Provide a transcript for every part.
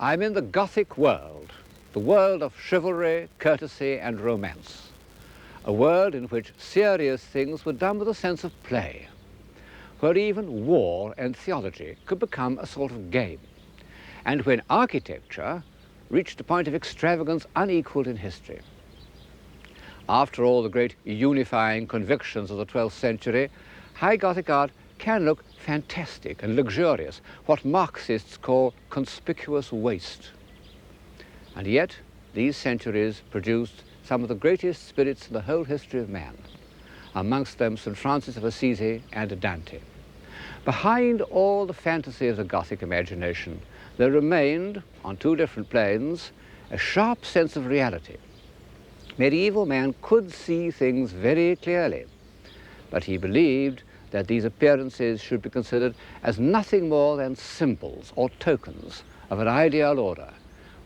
I'm in the Gothic world, the world of chivalry, courtesy and romance. A world in which serious things were done with a sense of play, where even war and theology could become a sort of game, and when architecture reached a point of extravagance unequaled in history. After all the great unifying convictions of the 12th century, high Gothic art can look fantastic and luxurious, what Marxists call conspicuous waste. And yet, these centuries produced some of the greatest spirits in the whole history of man, amongst them St. Francis of Assisi and Dante. Behind all the fantasy of the Gothic imagination, there remained, on two different planes, a sharp sense of reality. Medieval man could see things very clearly, but he believed that these appearances should be considered as nothing more than symbols or tokens of an ideal order,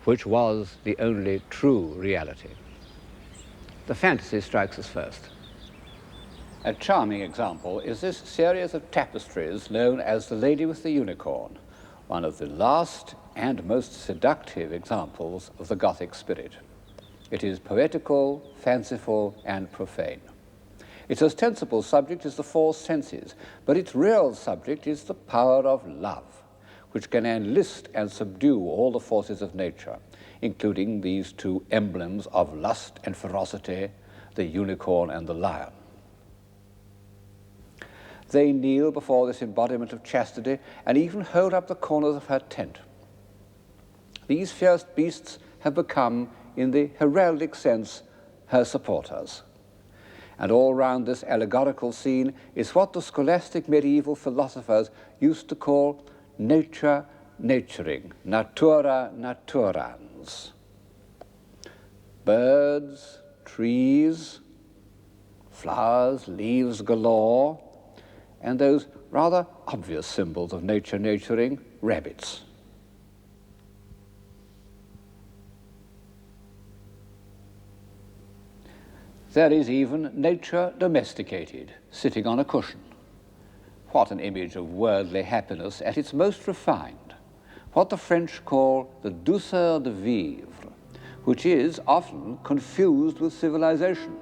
which was the only true reality. The fantasy strikes us first. A charming example is this series of tapestries known as The Lady with the Unicorn, one of the last and most seductive examples of the Gothic spirit. It is poetical, fanciful, and profane. Its ostensible subject is the four senses, but its real subject is the power of love, which can enlist and subdue all the forces of nature, including these two emblems of lust and ferocity, the unicorn and the lion. They kneel before this embodiment of chastity and even hold up the corners of her tent. These fierce beasts have become, in the heraldic sense, her supporters. And all round this allegorical scene is what the scholastic medieval philosophers used to call nature naturing, natura naturans. Birds, trees, flowers, leaves galore, and those rather obvious symbols of nature naturing, rabbits. There is even nature domesticated, sitting on a cushion. What an image of worldly happiness at its most refined, what the French call the douceur de vivre, which is often confused with civilization.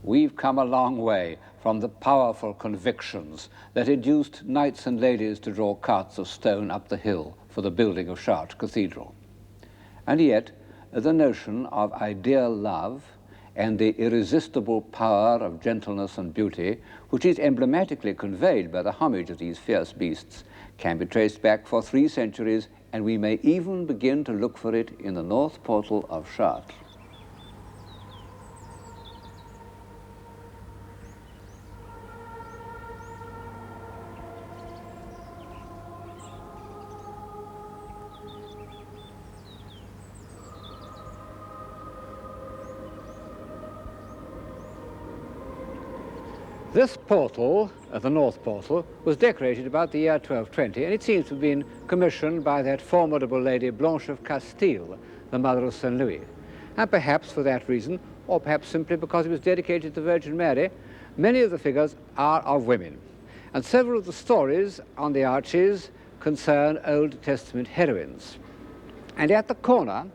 We've come a long way from the powerful convictions that induced knights and ladies to draw carts of stone up the hill for the building of Chartres Cathedral. And yet, the notion of ideal love and the irresistible power of gentleness and beauty, which is emblematically conveyed by the homage of these fierce beasts, can be traced back for 3 centuries, and we may even begin to look for it in the north portal of Chartres. This portal, the north portal, was decorated about the year 1220, and it seems to have been commissioned by that formidable lady Blanche of Castile, the mother of St. Louis. And perhaps for that reason, or perhaps simply because it was dedicated to the Virgin Mary, many of the figures are of women. And several of the stories on the arches concern Old Testament heroines. And at the corner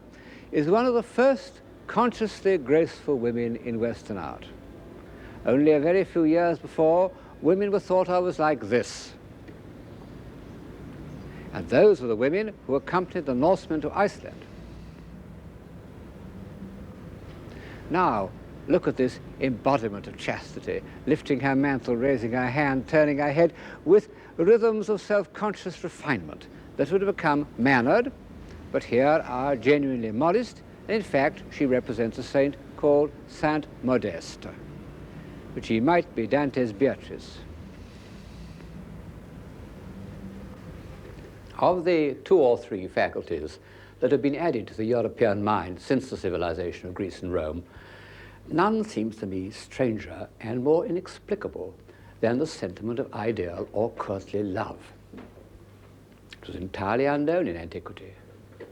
is one of the first consciously graceful women in Western art. Only a very few years before, women were thought of as like this. And those were the women who accompanied the Norsemen to Iceland. Now, look at this embodiment of chastity, lifting her mantle, raising her hand, turning her head, with rhythms of self-conscious refinement that would have become mannered, but here are genuinely modest. In fact, she represents a saint called Saint Modeste, but she might be Dante's Beatrice. Of the 2 or 3 faculties that have been added to the European mind since the civilization of Greece and Rome, none seems to me stranger and more inexplicable than the sentiment of ideal or courtly love. It was entirely unknown in antiquity.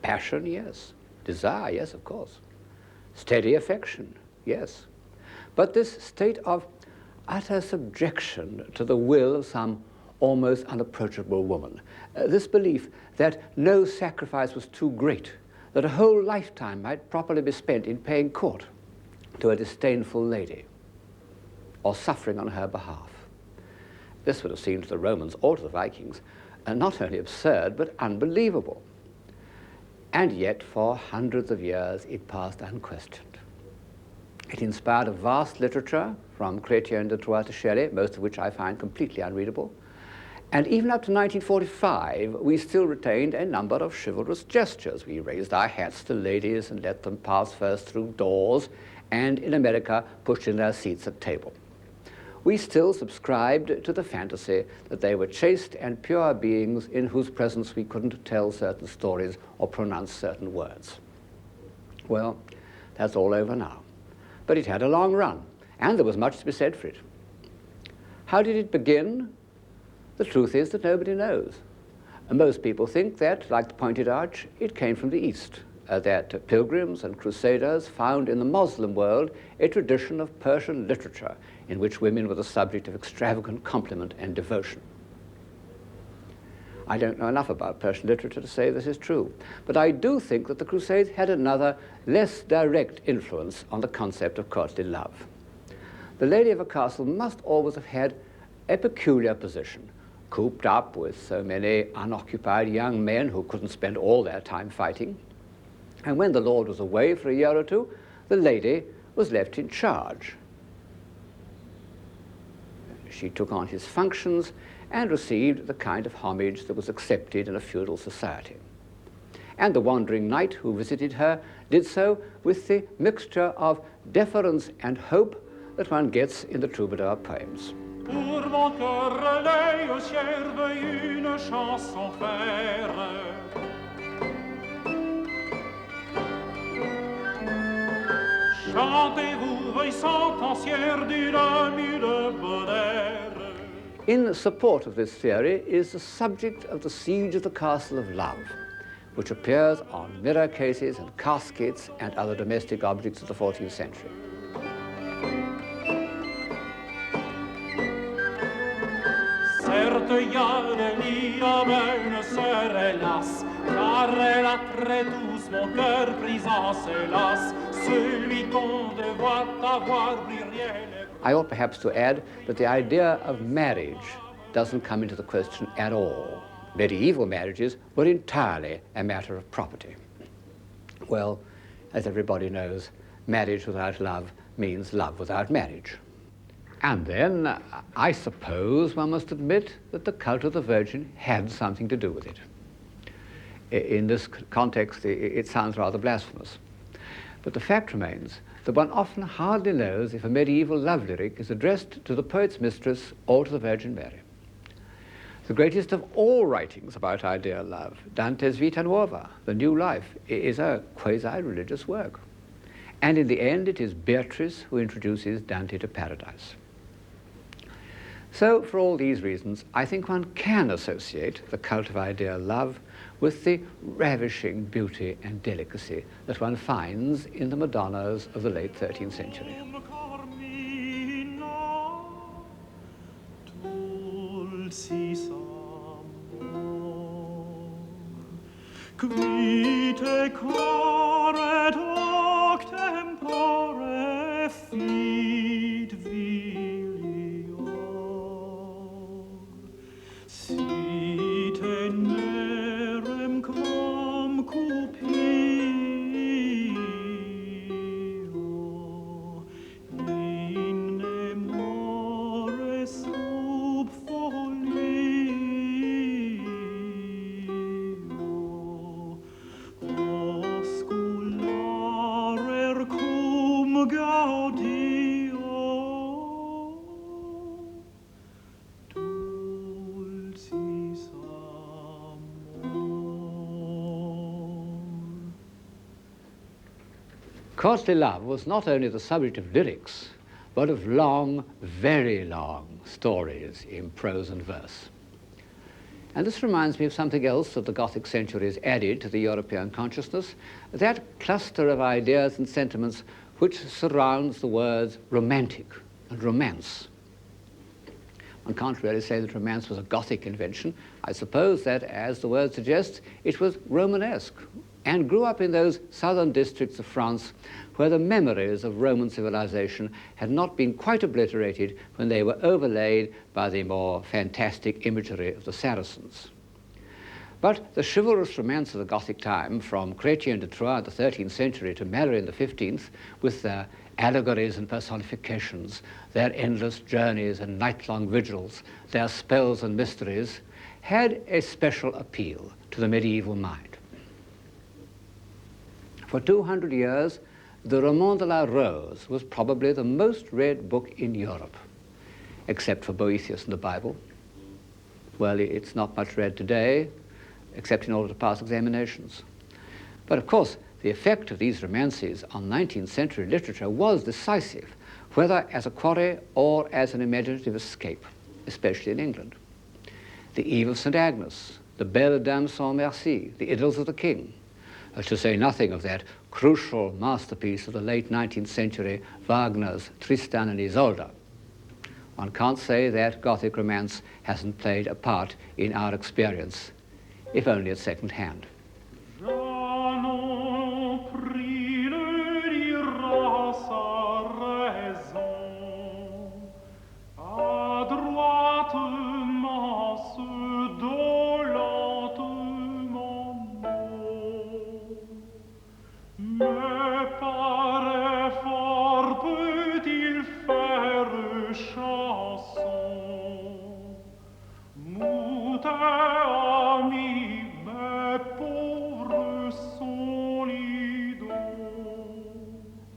Passion, yes. Desire, yes, of course. Steady affection, yes. But this state of utter subjection to the will of some almost unapproachable woman, this belief that no sacrifice was too great, that a whole lifetime might properly be spent in paying court to a disdainful lady or suffering on her behalf. This would have seemed to the Romans or to the Vikings not only absurd but unbelievable. And yet for hundreds of years it passed unquestioned. It inspired a vast literature from Chrétien de Troyes to Shelley, most of which I find completely unreadable. And even up to 1945, we still retained a number of chivalrous gestures. We raised our hats to ladies and let them pass first through doors, and in America, pushed in their seats at table. We still subscribed to the fantasy that they were chaste and pure beings in whose presence we couldn't tell certain stories or pronounce certain words. Well, that's all over now. But it had a long run, and there was much to be said for it. How did it begin? The truth is that nobody knows. And most people think that, like the pointed arch, it came from the East, that pilgrims and crusaders found in the Muslim world a tradition of Persian literature in which women were the subject of extravagant compliment and devotion. I don't know enough about Persian literature to say this is true, but I do think that the Crusades had another, less direct influence on the concept of courtly love. The lady of a castle must always have had a peculiar position, cooped up with so many unoccupied young men who couldn't spend all their time fighting. And when the lord was away for a year or two, the lady was left in charge. She took on his functions and received the kind of homage that was accepted in a feudal society. And the wandering knight who visited her did so with the mixture of deference and hope that one gets in the troubadour poems. Pour mon cœur relais au ciel veuille une chanson faire. Chantez-vous, veuille sentencière d'une mille bonheur. In support of this theory is the subject of the Siege of the Castle of Love, which appears on mirror cases and caskets and other domestic objects of the 14th century. Certes, y a le lit à une sœur, hélas, car elle a très tous mon cœur pris en ses lacs, celui qu'on devait avoir brillerait. I ought perhaps to add that the idea of marriage doesn't come into the question at all. Medieval marriages were entirely a matter of property. Well, as everybody knows, marriage without love means love without marriage. And then, I suppose one must admit that the cult of the Virgin had something to do with it. In this context, it sounds rather blasphemous. But the fact remains that one often hardly knows if a medieval love lyric is addressed to the poet's mistress or to the Virgin Mary. The greatest of all writings about ideal love, Dante's Vita Nuova, The New Life, is a quasi-religious work. And in the end, it is Beatrice who introduces Dante to paradise. So, for all these reasons, I think one can associate the cult of ideal love with the ravishing beauty and delicacy that one finds in the Madonnas of the late 13th century. Courtly love was not only the subject of lyrics, but of long, very long stories in prose and verse. And this reminds me of something else that the Gothic centuries added to the European consciousness, that cluster of ideas and sentiments which surrounds the words romantic and romance. One can't really say that romance was a Gothic invention. I suppose that, as the word suggests, it was Romanesque and grew up in those southern districts of France where the memories of Roman civilization had not been quite obliterated when they were overlaid by the more fantastic imagery of the Saracens. But the chivalrous romance of the Gothic time, from Chrétien de Troyes in the 13th century to Mary in the 15th, with their allegories and personifications, their endless journeys and night-long vigils, their spells and mysteries, had a special appeal to the medieval mind. For 200 years, the Roman de la Rose was probably the most read book in Europe, except for Boethius and the Bible. Well, it's not much read today, except in order to pass examinations. But of course, the effect of these romances on 19th century literature was decisive, whether as a quarry or as an imaginative escape, especially in England. The Eve of St. Agnes, the Belle Dame sans Merci, the Idylls of the King, to say nothing of that crucial masterpiece of the late 19th century, Wagner's Tristan and Isolde. One can't say that Gothic romance hasn't played a part in our experience, if only at second hand.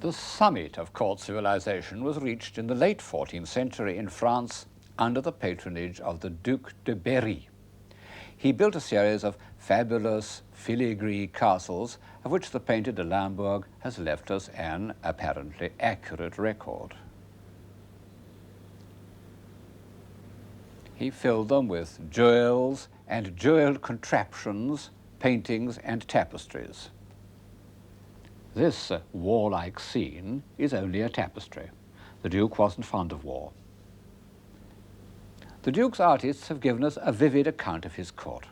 The summit of court civilization was reached in the late 14th century in France under the patronage of the Duc de Berry. He built a series of fabulous filigree castles, of which the painter de Limbourg has left us an apparently accurate record. He filled them with jewels and jeweled contraptions, paintings and tapestries. This warlike scene is only a tapestry. The Duke wasn't fond of war. The Duke's artists have given us a vivid account of his court.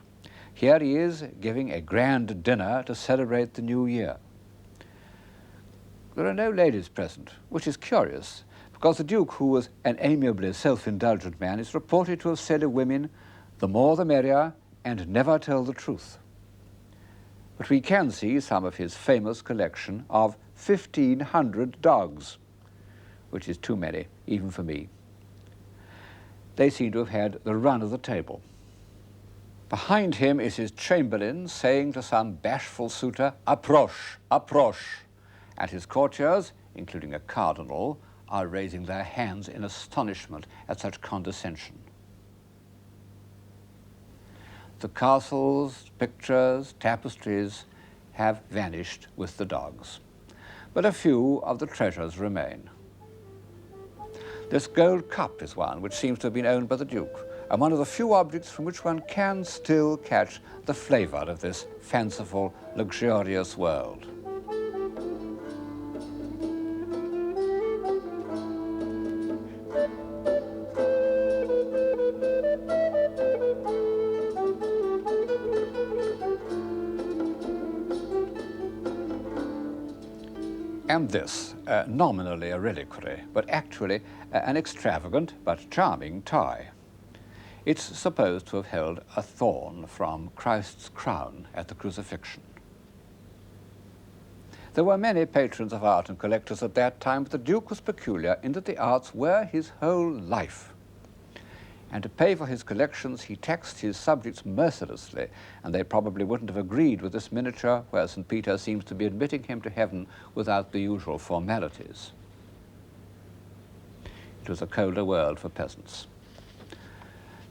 Here he is giving a grand dinner to celebrate the new year. There are no ladies present, which is curious, because the Duke, who was an amiably self-indulgent man, is reported to have said of women, "The more the merrier, and never tell the truth." But we can see some of his famous collection of 1,500 dogs, which is too many, even for me. They seem to have had the run of the table. Behind him is his chamberlain saying to some bashful suitor, "Approche, approche," and his courtiers, including a cardinal, are raising their hands in astonishment at such condescension. The castles, pictures, tapestries have vanished with the dogs, but a few of the treasures remain. This gold cup is one which seems to have been owned by the Duke, and one of the few objects from which one can still catch the flavor of this fanciful, luxurious world. And this, nominally a reliquary, but actually an extravagant but charming tie. It's supposed to have held a thorn from Christ's crown at the crucifixion. There were many patrons of art and collectors at that time, but the Duke was peculiar in that the arts were his whole life. And to pay for his collections, he taxed his subjects mercilessly, and they probably wouldn't have agreed with this miniature where St. Peter seems to be admitting him to heaven without the usual formalities. It was a colder world for peasants.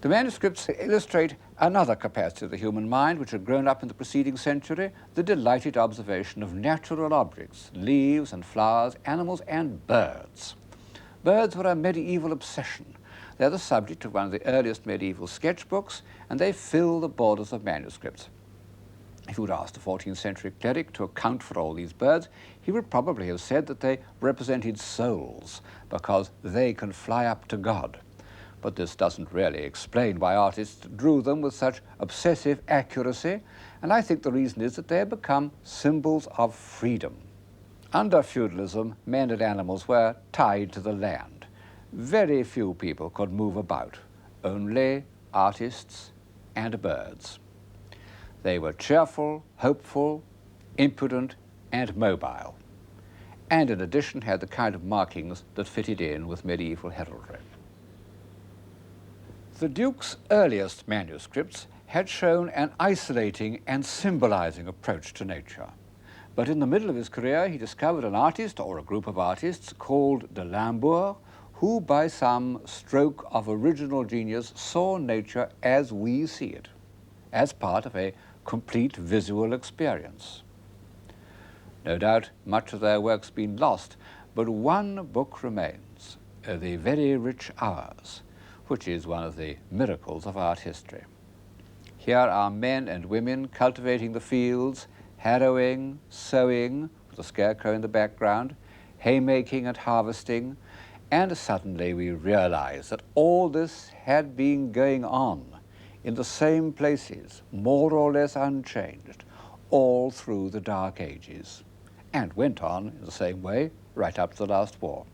The manuscripts illustrate Another capacity of the human mind which had grown up in the preceding century, the delighted observation of natural objects, leaves and flowers, animals and birds. Birds were a medieval obsession. They're the subject of one of the earliest medieval sketchbooks, and they fill the borders of manuscripts. If you would ask the 14th century cleric to account for all these birds, he would probably have said that they represented souls, because they can fly up to God. But this doesn't really explain why artists drew them with such obsessive accuracy, and I think the reason is that they have become symbols of freedom. Under feudalism, men and animals were tied to the land. Very few people could move about, only artists and birds. They were cheerful, hopeful, impudent, and mobile, and in addition had the kind of markings that fitted in with medieval heraldry. The Duke's earliest manuscripts had shown an isolating and symbolizing approach to nature. But in the middle of his career, he discovered an artist or a group of artists called de Limbourg, who by some stroke of original genius saw nature as we see it, as part of a complete visual experience. No doubt much of their work's been lost, but one book remains, The Very Rich Hours, which is one of the miracles of art history. Here are men and women cultivating the fields, harrowing, sowing, with a scarecrow in the background, haymaking and harvesting, and suddenly we realize that all this had been going on in the same places, more or less unchanged, all through the Dark Ages, and went on in the same way right up to the last war.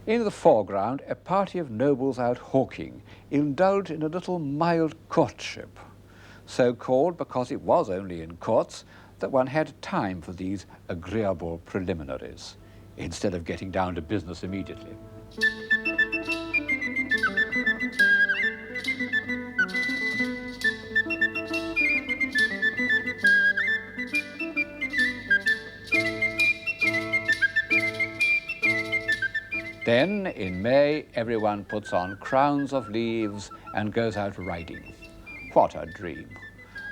In the foreground, a party of nobles out hawking indulged in a little mild courtship, so called because it was only in courts that one had time for these agreeable preliminaries, instead of getting down to business immediately. Then, in May, everyone puts on crowns of leaves and goes out riding. What a dream!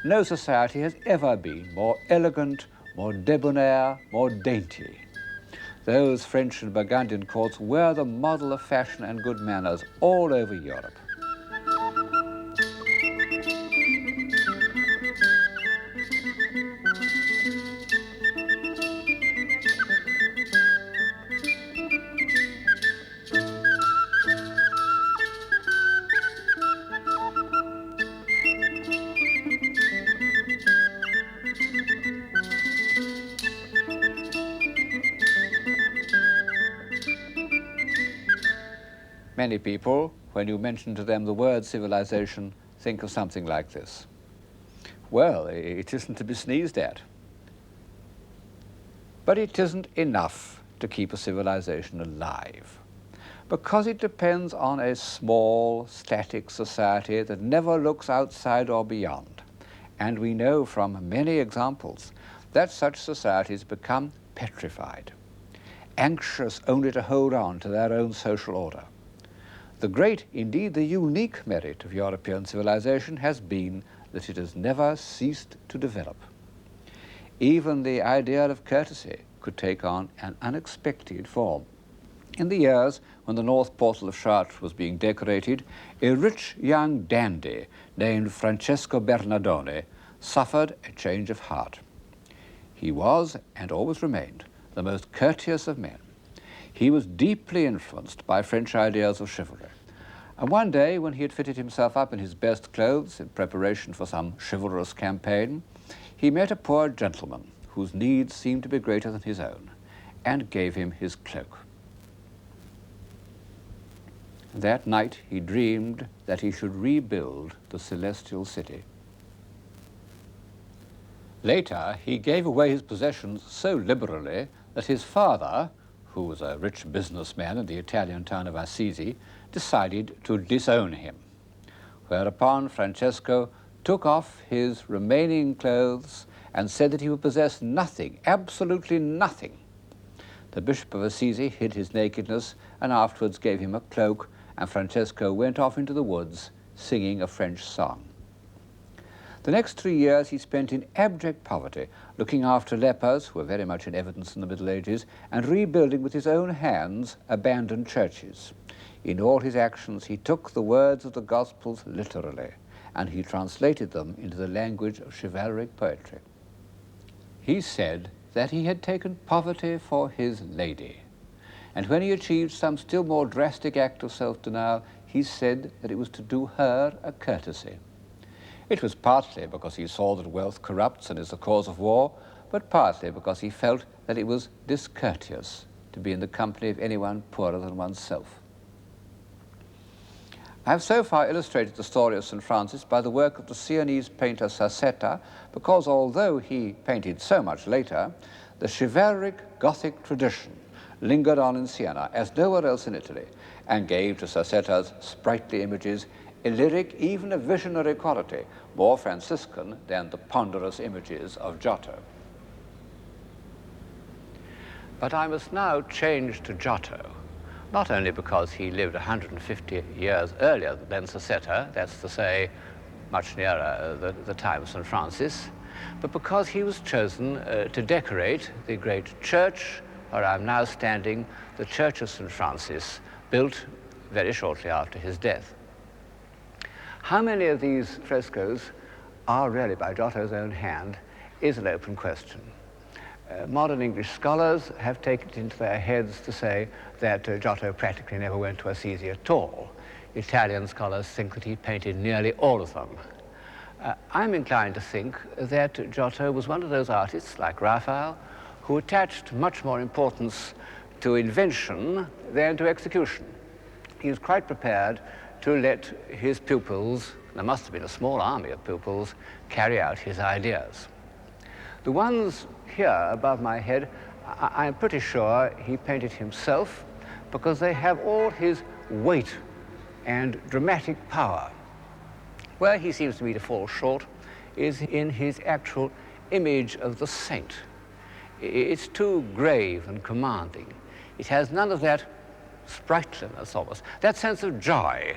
No society has ever been more elegant, more debonair, more dainty. Those French and Burgundian courts were the model of fashion and good manners all over Europe. Many people, when you mention to them the word civilization, think of something like this. Well, it isn't to be sneezed at. But it isn't enough to keep a civilization alive, because it depends on a small, static society that never looks outside or beyond. And we know from many examples that such societies become petrified, anxious only to hold on to their own social order. The great, indeed the unique merit of European civilization has been that it has never ceased to develop. Even the idea of courtesy could take on an unexpected form. In the years when the north portal of Chartres was being decorated, a rich young dandy named Francesco Bernardone suffered a change of heart. He was, and always remained, the most courteous of men. He was deeply influenced by French ideas of chivalry. And one day, when he had fitted himself up in his best clothes in preparation for some chivalrous campaign, he met a poor gentleman whose needs seemed to be greater than his own, and gave him his cloak. That night he dreamed that he should rebuild the celestial city. Later, he gave away his possessions so liberally that his father, who was a rich businessman in the Italian town of Assisi, decided to disown him, whereupon Francesco took off his remaining clothes and said that he would possess nothing, absolutely nothing. The Bishop of Assisi hid his nakedness and afterwards gave him a cloak and Francesco went off into the woods singing a French song. The next 3 years he spent in abject poverty, looking after lepers, who were very much in evidence in the Middle Ages, and rebuilding with his own hands abandoned churches. In all his actions he took the words of the Gospels literally, and he translated them into the language of chivalric poetry. He said that he had taken poverty for his lady, and when he achieved some still more drastic act of self-denial, he said that it was to do her a courtesy. It was partly because he saw that wealth corrupts and is the cause of war, but partly because he felt that it was discourteous to be in the company of anyone poorer than oneself. I have so far illustrated the story of St. Francis by the work of the Sienese painter Sassetta, because although he painted so much later, the chivalric Gothic tradition lingered on in Siena as nowhere else in Italy, and gave to Sassetta's sprightly images a lyric, even a visionary quality, more Franciscan than the ponderous images of Giotto. But I must now change to Giotto, not only because he lived 150 years earlier than Sassetta, that's to say, much nearer the time of St. Francis, but because he was chosen to decorate the great church where I'm now standing, the Church of St. Francis, built very shortly after his death. How many of these frescoes are really by Giotto's own hand is an open question. Modern English scholars have taken it into their heads to say that Giotto practically never went to Assisi at all. Italian scholars think that he painted nearly all of them. I'm inclined to think that Giotto was one of those artists, like Raphael, who attached much more importance to invention than to execution. He was quite prepared to let his pupils, there must have been a small army of pupils, carry out his ideas. The ones here above my head, I'm pretty sure he painted himself because they have all his weight and dramatic power. Where he seems to me to fall short is in his actual image of the saint. It's too grave and commanding. It has none of that sprightliness almost, that sense of joy,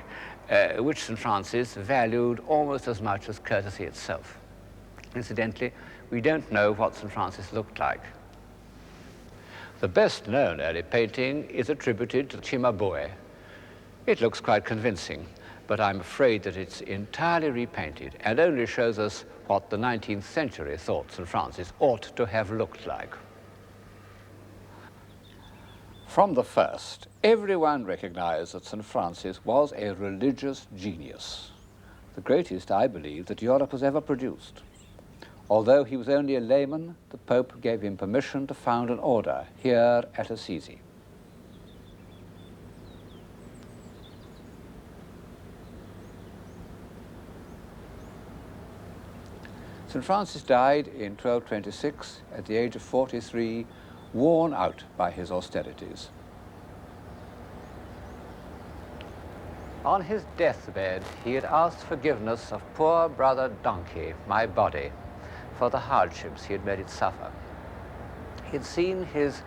which St. Francis valued almost as much as courtesy itself. Incidentally, we don't know what St. Francis looked like. The best known early painting is attributed to Cimabue. It looks quite convincing, but I'm afraid that it's entirely repainted and only shows us what the 19th century thought St. Francis ought to have looked like. From the first, everyone recognized that St. Francis was a religious genius, the greatest, I believe, that Europe has ever produced. Although he was only a layman, the Pope gave him permission to found an order here at Assisi. St. Francis died in 1226 at the age of 43, worn out by his austerities. On his deathbed, he had asked forgiveness of poor brother Donkey, my body, for the hardships he had made it suffer. He had seen his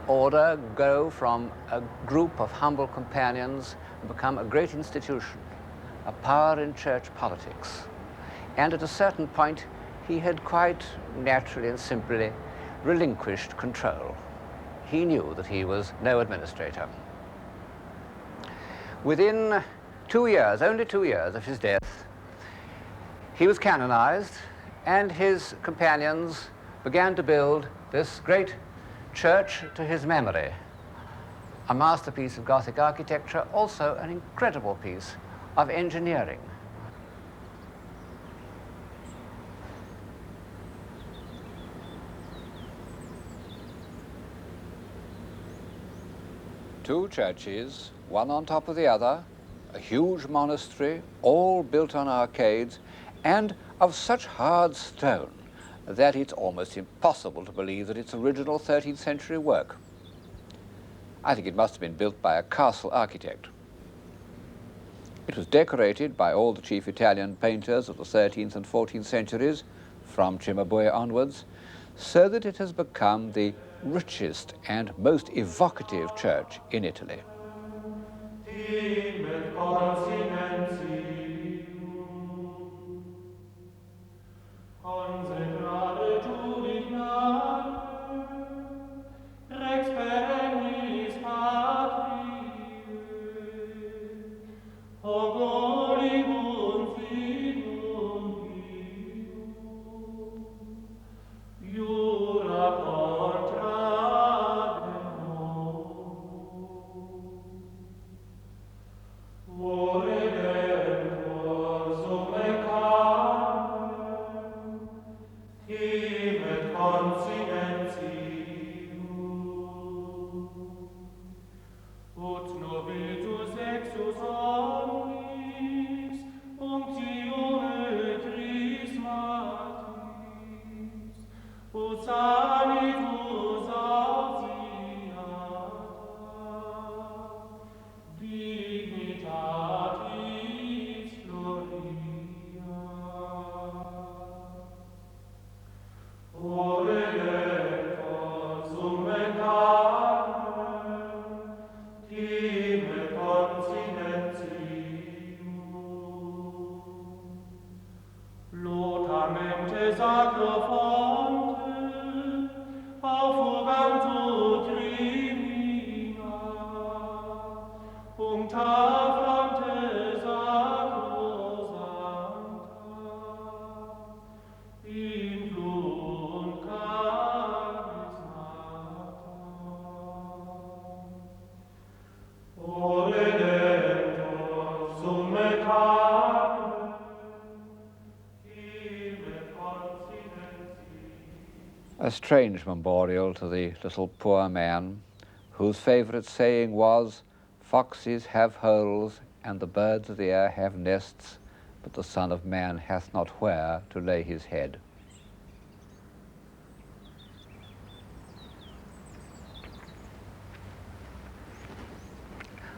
order go from a group of humble companions and become a great institution, a power in church politics. And at a certain point, he had quite naturally and simply relinquished control. He knew that he was no administrator. Within 2 years, only 2 years of his death, he was canonized, and his companions began to build this great church to his memory. A masterpiece of Gothic architecture, also an incredible piece of engineering. Two churches, one on top of the other, a huge monastery, all built on arcades, and of such hard stone that it's almost impossible to believe that it's original 13th century work. I think it must have been built by a castle architect. It was decorated by all the chief Italian painters of the 13th and 14th centuries, from Cimabue onwards, so that it has become the richest and most evocative church in Italy. Amen. Consecrare tu dignare, Rex perennis patriae, Ogolibus fidum Deum, Iura contra Deum. O Redemptor summe carnem, timet continentium, ut novitus exus omnis, unctione Chrismatis, ut sanitus ausiata, dignitatis gloria. O Redemptor summe carnem, timet continentium, lotamente sacro fonte, auffugantur crimina, uncta fronte sacrosanta, influunt caris natam. O Redemptor summe carnem, timet continentium. A strange memorial to the little poor man, whose favourite saying was, "Foxes have holes, and the birds of the air have nests, but the Son of Man hath not where to lay his head."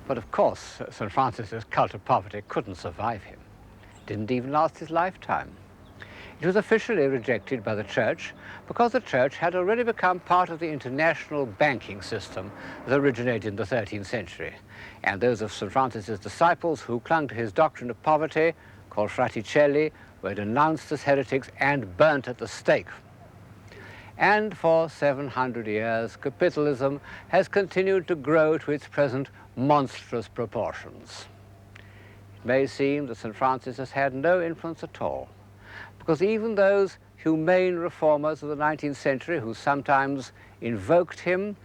But of course, St. Francis's cult of poverty couldn't survive him. It didn't even last his lifetime. It was officially rejected by the Church because the Church had already become part of the international banking system that originated in the 13th century. And those of St. Francis's disciples who clung to his doctrine of poverty, called Fraticelli, were denounced as heretics and burnt at the stake. And for 700 years, capitalism has continued to grow to its present monstrous proportions. It may seem that St. Francis has had no influence at all, because even those humane reformers of the 19th century who sometimes invoked him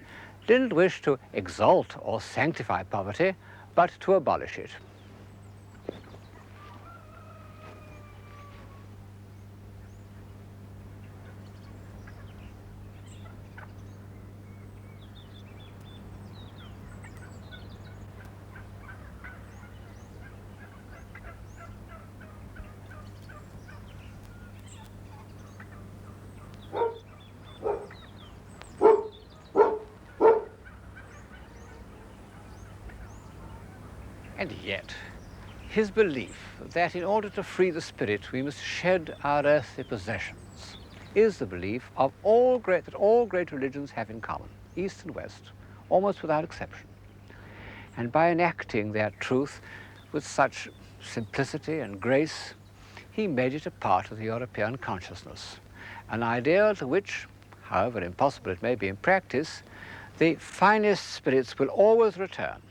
didn't wish to exalt or sanctify poverty, but to abolish it. And yet, his belief that in order to free the spirit we must shed our earthly possessions is the belief of that all great religions have in common, East and West, almost without exception. And by enacting their truth with such simplicity and grace, he made it a part of the European consciousness, an ideal to which, however impossible it may be in practice, the finest spirits will always return.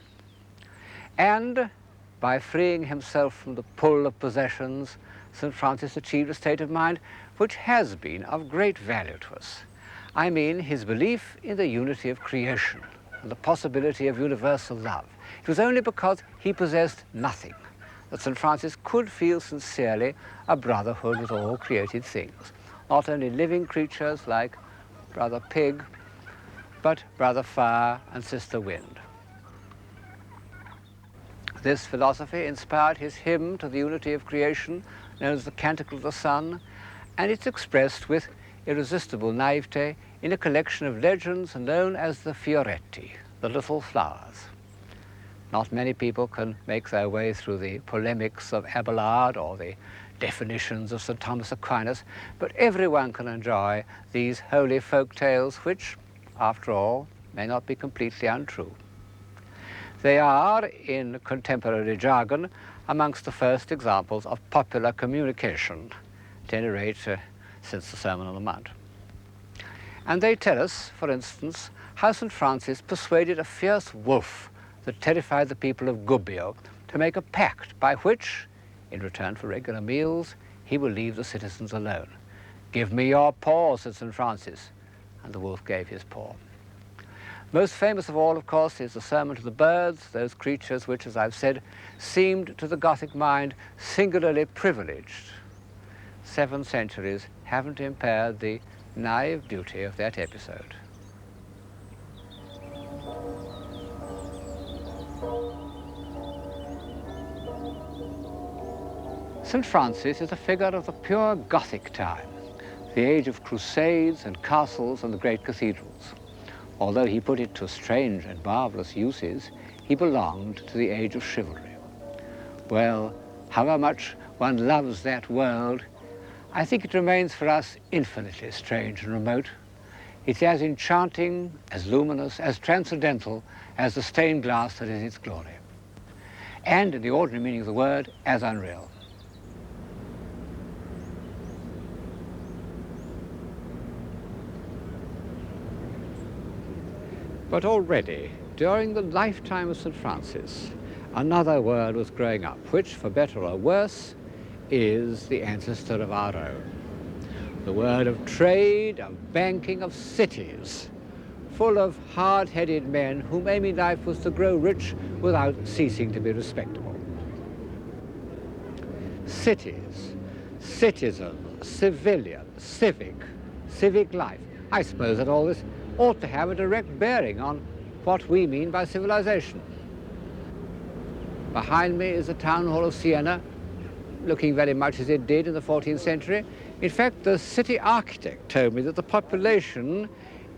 And by freeing himself from the pull of possessions, St. Francis achieved a state of mind which has been of great value to us. I mean his belief in the unity of creation and the possibility of universal love. It was only because he possessed nothing that St. Francis could feel sincerely a brotherhood with all created things, not only living creatures like Brother Pig, but Brother Fire and Sister Wind. This philosophy inspired his hymn to the unity of creation, known as the Canticle of the Sun, and it's expressed with irresistible naivete in a collection of legends known as the Fioretti, the little flowers. Not many people can make their way through the polemics of Abelard or the definitions of St. Thomas Aquinas, but everyone can enjoy these holy folk tales which, after all, may not be completely untrue. They are, in contemporary jargon, amongst the first examples of popular communication, at any rate since the Sermon on the Mount. And they tell us, for instance, how St. Francis persuaded a fierce wolf that terrified the people of Gubbio to make a pact by which, in return for regular meals, he will leave the citizens alone. "Give me your paw," said St. Francis, and the wolf gave his paw. Most famous of all, of course, is the Sermon to the Birds, those creatures which, as I've said, seemed to the Gothic mind singularly privileged. 7 centuries haven't impaired the naive beauty of that episode. St. Francis is a figure of the pure Gothic time, the age of crusades and castles and the great cathedrals. Although he put it to strange and marvelous uses, he belonged to the age of chivalry. Well, however much one loves that world, I think it remains for us infinitely strange and remote. It's as enchanting, as luminous, as transcendental as the stained glass that is its glory. And, in the ordinary meaning of the word, as unreal. But already, during the lifetime of St. Francis, another world was growing up, which, for better or worse, is the ancestor of our own. The world of trade, of banking, of cities, full of hard-headed men whom aim in life was to grow rich without ceasing to be respectable. Cities, citizen, civilian, civic life. I suppose that all this ought to have a direct bearing on what we mean by civilization. Behind me is the town hall of Siena, looking very much as it did in the 14th century. In fact, the city architect told me that the population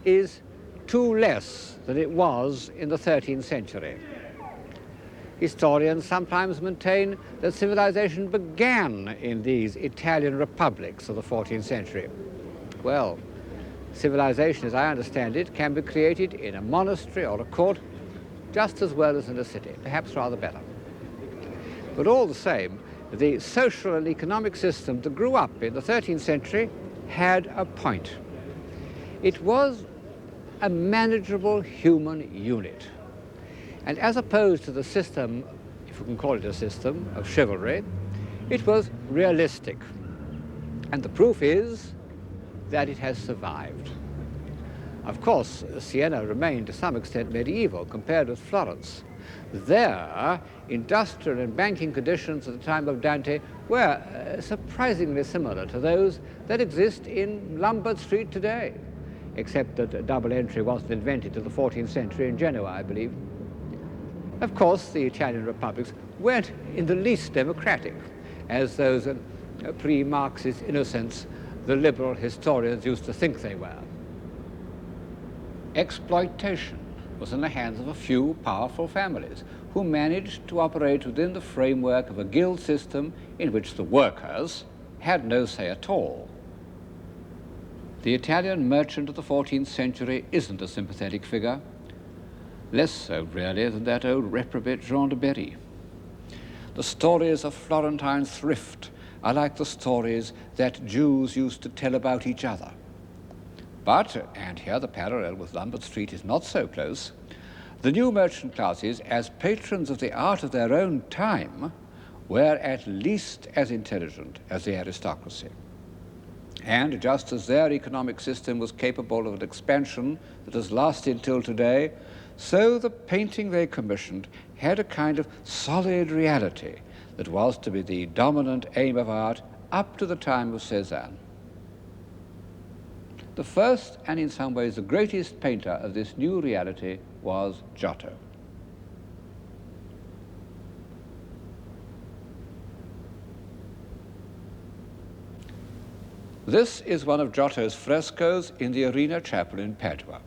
is 2 less than it was in the 13th century. Historians sometimes maintain that civilization began in these Italian republics of the 14th century. Well, civilization, as I understand it, can be created in a monastery or a court just as well as in a city, perhaps rather better. But all the same, the social and economic system that grew up in the 13th century had a point. It was a manageable human unit. And as opposed to the system, if we can call it a system, of chivalry, it was realistic. And the proof is that it has survived. Of course, Siena remained to some extent medieval compared with Florence. There, industrial and banking conditions at the time of Dante were surprisingly similar to those that exist in Lombard Street today, except that double entry wasn't invented till the 14th century in Genoa, I believe. Of course, the Italian republics weren't in the least democratic, as those pre-Marxist innocents the liberal historians used to think they were. Exploitation was in the hands of a few powerful families who managed to operate within the framework of a guild system in which the workers had no say at all. The Italian merchant of the 14th century isn't a sympathetic figure, less so really than that old reprobate Jean de Berry. The stories of Florentine thrift are like the stories that Jews used to tell about each other. But, and here the parallel with Lombard Street is not so close, the new merchant classes, as patrons of the art of their own time, were at least as intelligent as the aristocracy. And just as their economic system was capable of an expansion that has lasted till today, so the painting they commissioned had a kind of solid reality that was to be the dominant aim of art up to the time of Cézanne. The first, and in some ways the greatest painter of this new reality was Giotto. This is one of Giotto's frescoes in the Arena Chapel in Padua.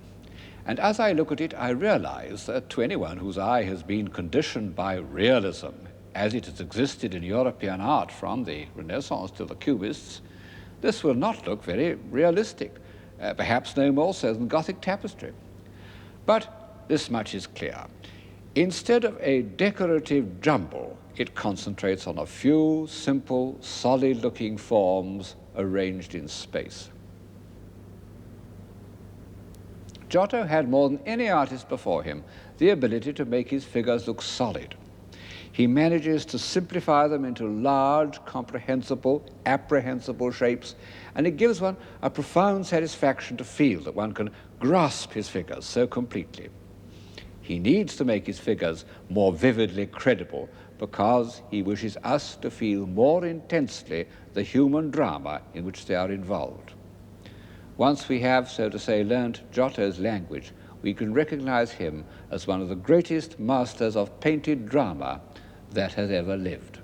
And as I look at it, I realize that to anyone whose eye has been conditioned by realism, as it has existed in European art from the Renaissance to the Cubists, this will not look very realistic, perhaps no more so than Gothic tapestry. But this much is clear. Instead of a decorative jumble, it concentrates on a few simple, solid-looking forms arranged in space. Giotto had, more than any artist before him, the ability to make his figures look solid. He manages to simplify them into large, comprehensible, apprehensible shapes, and it gives one a profound satisfaction to feel that one can grasp his figures so completely. He needs to make his figures more vividly credible because he wishes us to feel more intensely the human drama in which they are involved. Once we have, so to say, learnt Giotto's language, we can recognize him as one of the greatest masters of painted drama that has ever lived.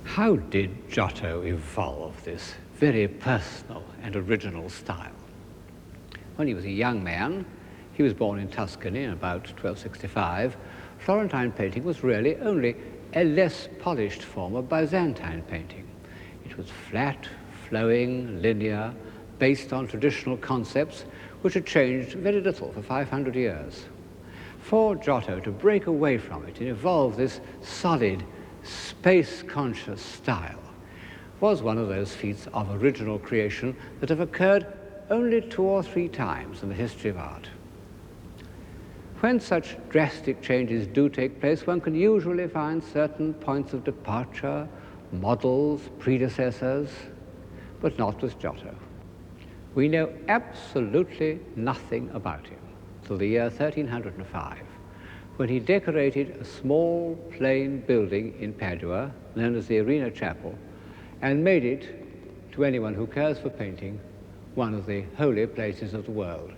How did Giotto evolve this very personal and original style? When he was a young man, he was born in Tuscany in about 1265. Florentine painting was really only a less polished form of Byzantine painting. It was flat, flowing, linear, based on traditional concepts which had changed very little for 500 years. For Giotto to break away from it and evolve this solid, space-conscious style was one of those feats of original creation that have occurred only 2 or 3 times in the history of art. When such drastic changes do take place, one can usually find certain points of departure, models, predecessors, but not with Giotto. We know absolutely nothing about him till the year 1305, when he decorated a small plain building in Padua, known as the Arena Chapel, and made it, to anyone who cares for painting, one of the holy places of the world.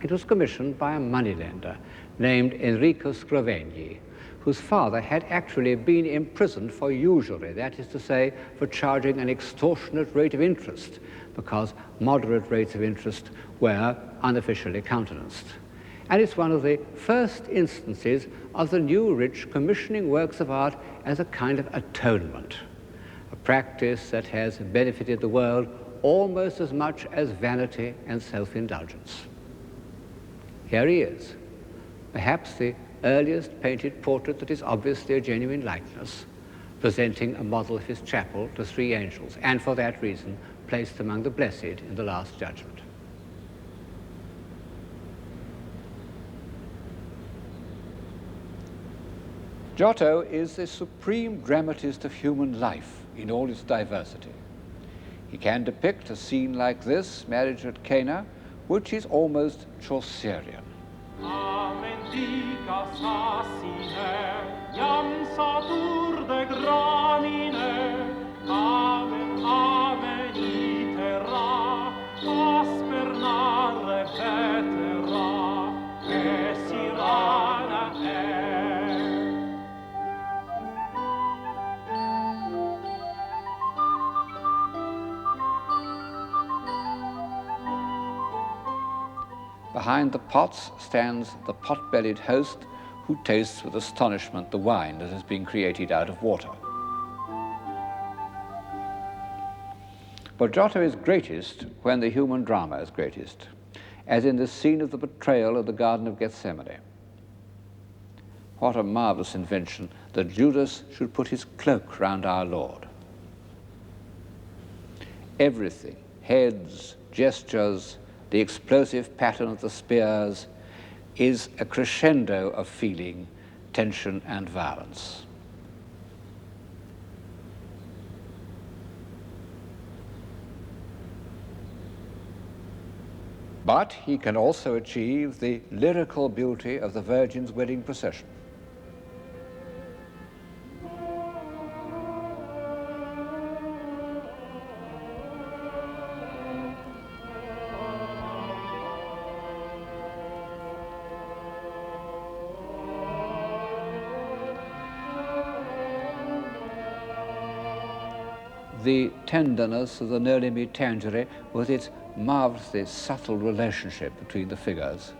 It was commissioned by a moneylender named Enrico Scrovegni, whose father had actually been imprisoned for usury, that is to say, for charging an extortionate rate of interest, because moderate rates of interest were unofficially countenanced. And it's one of the first instances of the new rich commissioning works of art as a kind of atonement, a practice that has benefited the world almost as much as vanity and self-indulgence. Here he is, perhaps the earliest painted portrait that is obviously a genuine likeness, presenting a model of his chapel to 3 angels, and for that reason placed among the blessed in the Last Judgment. Giotto is the supreme dramatist of human life in all its diversity. He can depict a scene like this, marriage at Cana, which is almost Chaucerian. Amen dica sasine, iam satur de gramine, amen, amen itera, aspernare vetera, esirana Behind the pots stands the pot-bellied host who tastes with astonishment the wine that has been created out of water. But Giotto is greatest when the human drama is greatest, as in the scene of the betrayal of the Garden of Gethsemane. What a marvelous invention that Judas should put his cloak round our Lord. Everything, heads, gestures, the explosive pattern of the spears, is a crescendo of feeling, tension, and violence. But he can also achieve the lyrical beauty of the Virgin's wedding procession. The tenderness of the Noli Me Tangere with its marvelously subtle relationship between the figures.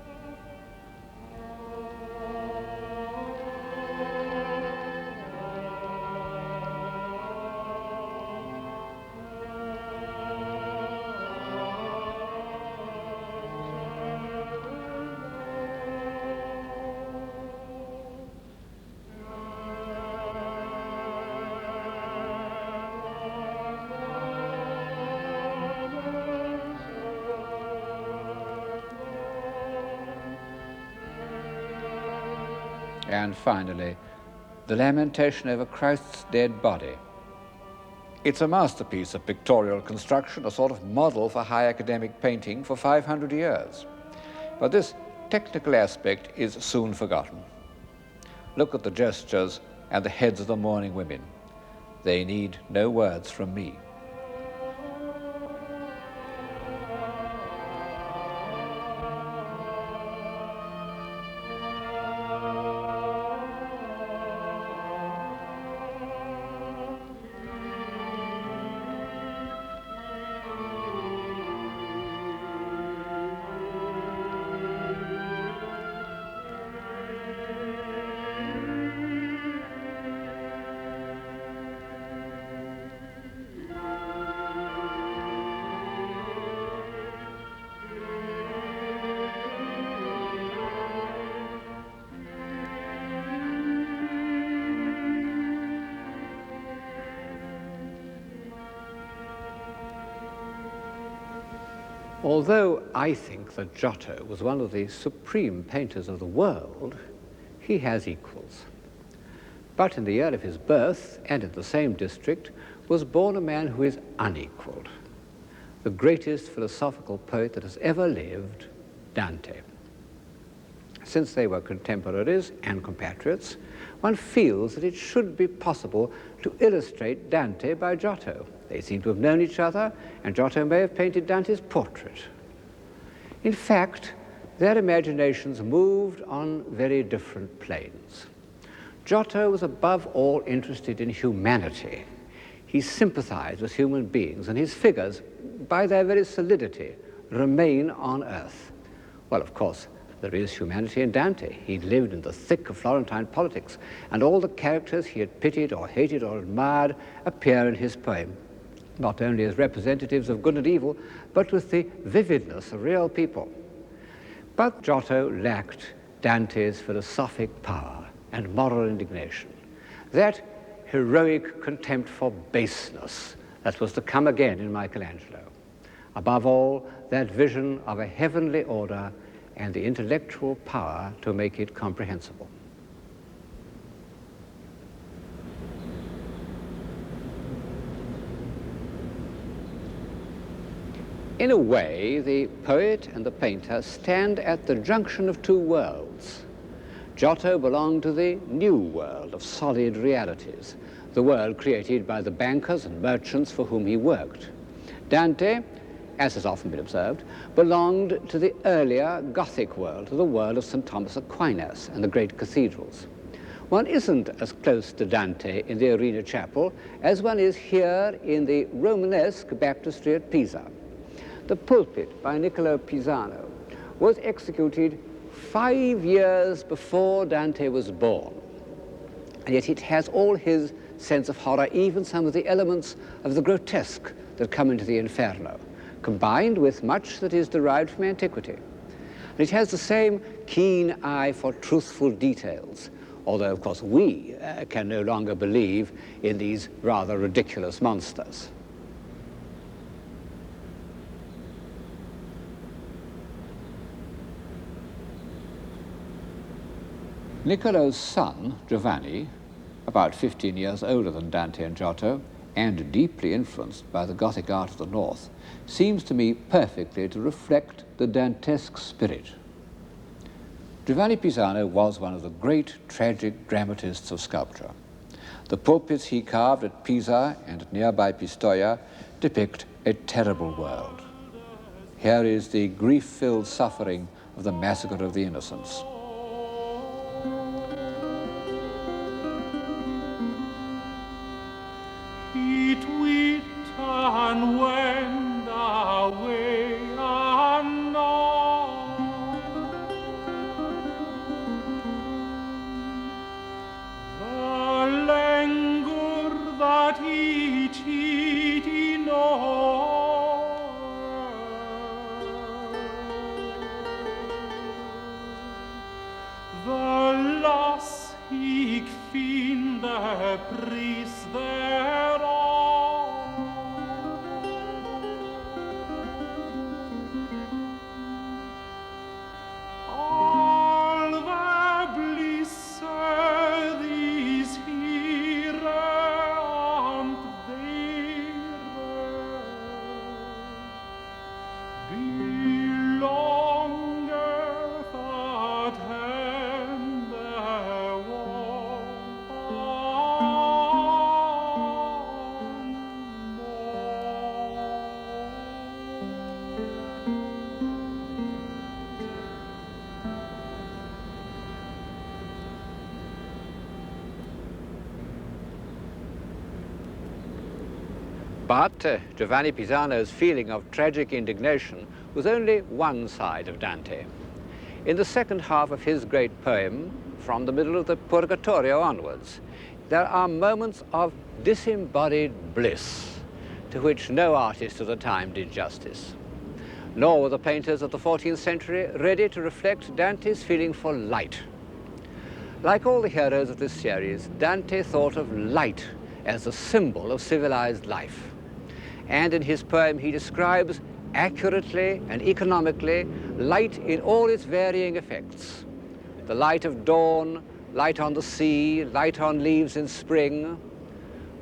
And finally, the Lamentation over Christ's dead body. It's a masterpiece of pictorial construction, a sort of model for high academic painting for 500 years. But this technical aspect is soon forgotten. Look at the gestures and the heads of the mourning women. They need no words from me. Although I think that Giotto was one of the supreme painters of the world, he has equals. But in the year of his birth, and in the same district, was born a man who is unequaled, the greatest philosophical poet that has ever lived, Dante. Since they were contemporaries and compatriots, one feels that it should be possible to illustrate Dante by Giotto. They seem to have known each other, and Giotto may have painted Dante's portrait. In fact, their imaginations moved on very different planes. Giotto was above all interested in humanity. He sympathized with human beings, and his figures, by their very solidity, remain on earth. Well, of course, there is humanity in Dante. He lived in the thick of Florentine politics, and all the characters he had pitied or hated or admired appear in his poem, not only as representatives of good and evil, but with the vividness of real people. But Giotto lacked Dante's philosophic power and moral indignation, that heroic contempt for baseness that was to come again in Michelangelo. Above all, that vision of a heavenly order and the intellectual power to make it comprehensible. In a way, the poet and the painter stand at the junction of two worlds. Giotto belonged to the new world of solid realities, the world created by the bankers and merchants for whom he worked. Dante, as has often been observed, belonged to the earlier Gothic world, to the world of St. Thomas Aquinas and the great cathedrals. One isn't as close to Dante in the Arena Chapel as one is here in the Romanesque baptistry at Pisa. The pulpit by Niccolo Pisano was executed 5 years before Dante was born, and yet it has all his sense of horror, even some of the elements of the grotesque that come into the Inferno, combined with much that is derived from antiquity. And it has the same keen eye for truthful details, although, of course, we can no longer believe in these rather ridiculous monsters. Niccolo's son, Giovanni, about 15 years older than Dante and Giotto, and deeply influenced by the Gothic art of the North, seems to me perfectly to reflect the Dantesque spirit. Giovanni Pisano was one of the great tragic dramatists of sculpture. The pulpits he carved at Pisa and at nearby Pistoia depict a terrible world. Here is the grief-filled suffering of the massacre of the innocents. And went away unknown. The languor that each he knows, the loss he find the priest thereof. But Giovanni Pisano's feeling of tragic indignation was only one side of Dante. In the second half of his great poem, from the middle of the Purgatorio onwards, there are moments of disembodied bliss to which no artist of the time did justice. Nor were the painters of the 14th century ready to reflect Dante's feeling for light. Like all the heroes of this series, Dante thought of light as a symbol of civilized life. And in his poem, he describes accurately and economically light in all its varying effects. The light of dawn, light on the sea, light on leaves in spring.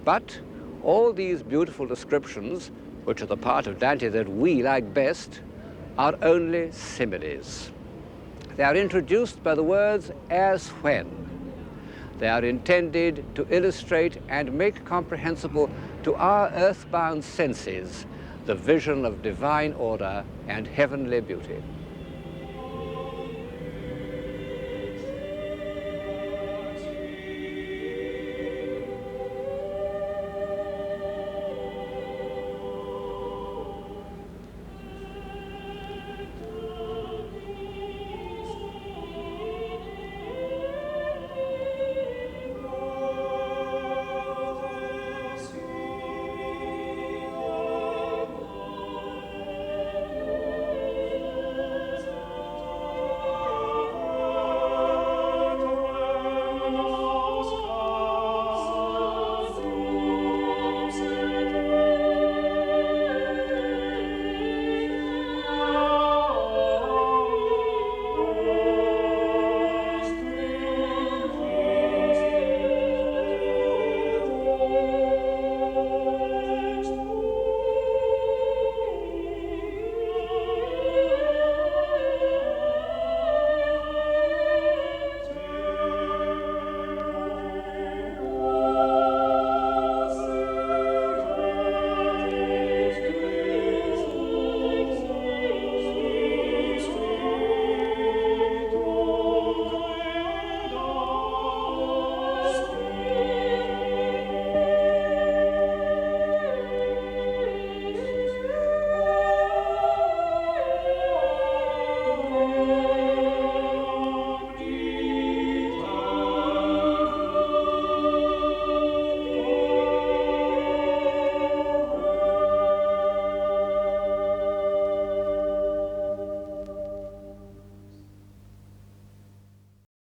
But all these beautiful descriptions, which are the part of Dante that we like best, are only similes. They are introduced by the words as when. They are intended to illustrate and make comprehensible to our earthbound senses the vision of divine order and heavenly beauty.